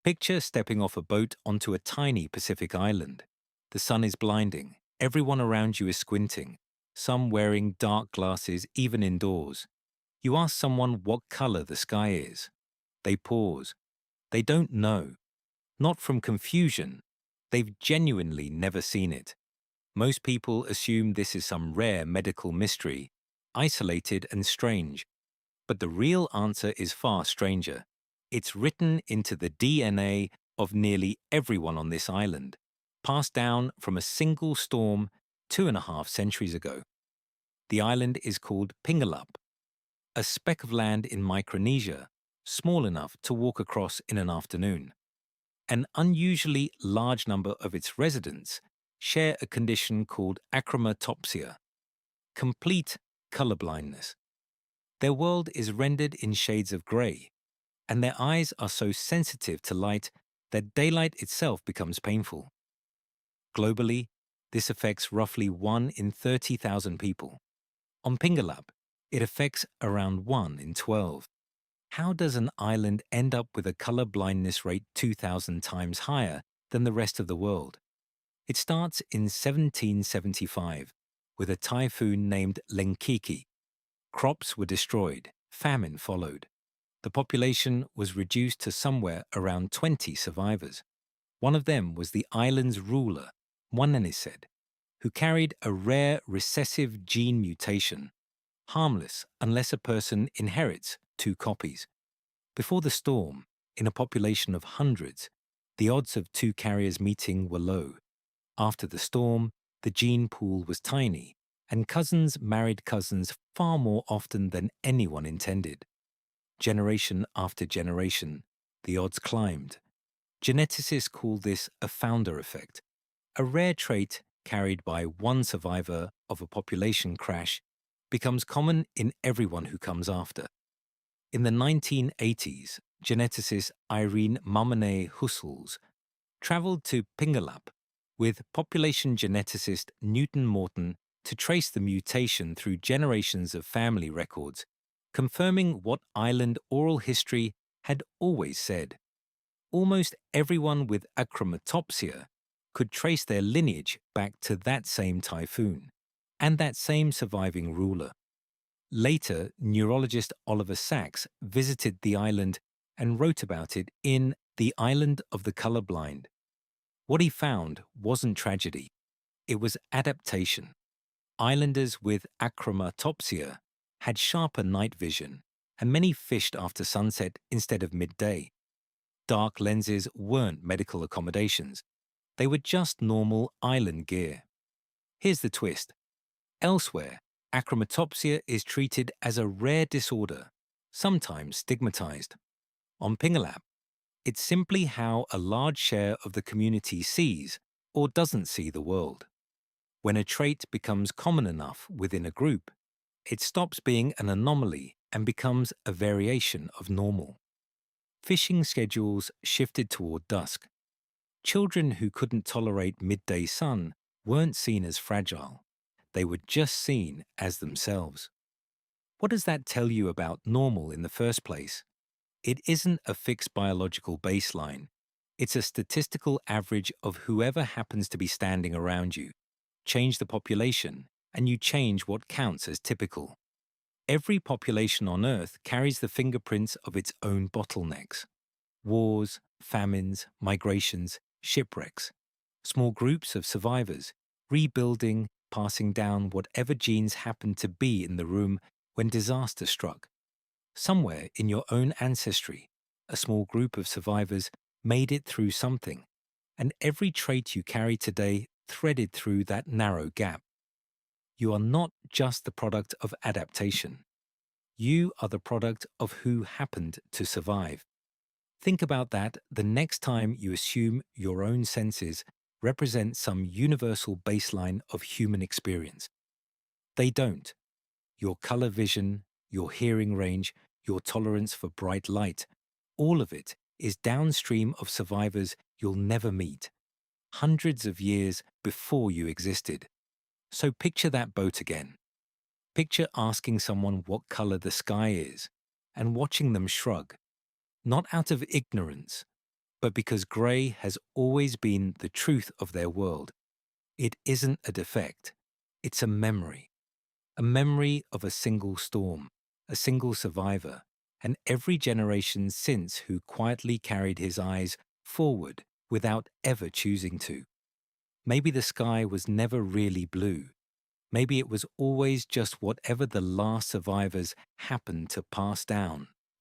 Picture stepping off a boat onto a tiny Pacific island. The sun is blinding. Everyone around you is squinting, some wearing dark glasses even indoors. You ask someone what color the sky is. They pause. They don't know. Not from confusion. They've genuinely never seen it. Most people assume this is some rare medical mystery, isolated and strange. But the real answer is far stranger. It's written into the DNA of nearly everyone on this island, passed down from a single storm 2.5 centuries ago. The island is called Pingalap, a speck of land in Micronesia, small enough to walk across in an afternoon. An unusually large number of its residents share a condition called achromatopsia, complete colorblindness. Their world is rendered in shades of grey, and their eyes are so sensitive to light that daylight itself becomes painful. Globally, this affects roughly 1 in 30,000 people. On Pingalap, it affects around 1 in 12. How does an island end up with a color blindness rate 2,000 times higher than the rest of the world? It starts in 1775 with a typhoon named Lenkiki. Crops were destroyed, famine followed. The population was reduced to somewhere around 20 survivors. One of them was the island's ruler, Wananisid, who carried a rare recessive gene mutation, harmless unless a person inherits 2 copies. Before the storm, in a population of hundreds, the odds of 2 carriers meeting were low. After the storm, the gene pool was tiny, and cousins married cousins far more often than anyone intended. Generation after generation, the odds climbed. Geneticists call this a founder effect, a rare trait carried by one survivor of a population crash becomes common in everyone who comes after. In the 1980s, geneticist Irene Mamonet Hussells traveled to Pingalap with population geneticist Newton Morton to trace the mutation through generations of family records, confirming what island oral history had always said. Almost everyone with achromatopsia could trace their lineage back to that same typhoon and that same surviving ruler. Later, neurologist Oliver Sacks visited the island and wrote about it in The Island of the Colorblind. What he found wasn't tragedy. It was adaptation. Islanders with achromatopsia had sharper night vision, and many fished after sunset instead of midday. Dark lenses weren't medical accommodations. They were just normal island gear. Here's the twist. Elsewhere, achromatopsia is treated as a rare disorder, sometimes stigmatized. On Pingalap, it's simply how a large share of the community sees or doesn't see the world. When a trait becomes common enough within a group, it stops being an anomaly and becomes a variation of normal. Fishing schedules shifted toward dusk. Children who couldn't tolerate midday sun weren't seen as fragile. They were just seen as themselves. What does that tell you about normal in the first place? It isn't a fixed biological baseline. It's a statistical average of whoever happens to be standing around you. Change the population, and you change what counts as typical. Every population on Earth carries the fingerprints of its own bottlenecks. Wars, famines, migrations, shipwrecks. Small groups of survivors, rebuilding, passing down whatever genes happened to be in the room when disaster struck. Somewhere in your own ancestry, a small group of survivors made it through something, and every trait you carry today threaded through that narrow gap. You are not just the product of adaptation. You are the product of who happened to survive. Think about that the next time you assume your own senses represent some universal baseline of human experience. They don't. Your color vision, your hearing range, your tolerance for bright light, all of it is downstream of survivors you'll never meet, hundreds of years before you existed. So picture that boat again. Picture asking someone what color the sky is and watching them shrug, not out of ignorance, But because grey has always been the truth of their world, it isn't a defect. It's a memory of a single storm, a single survivor, and every generation since who quietly carried his eyes forward without ever choosing to. Maybe the sky was never really blue. Maybe it was always just whatever the last survivors happened to pass down.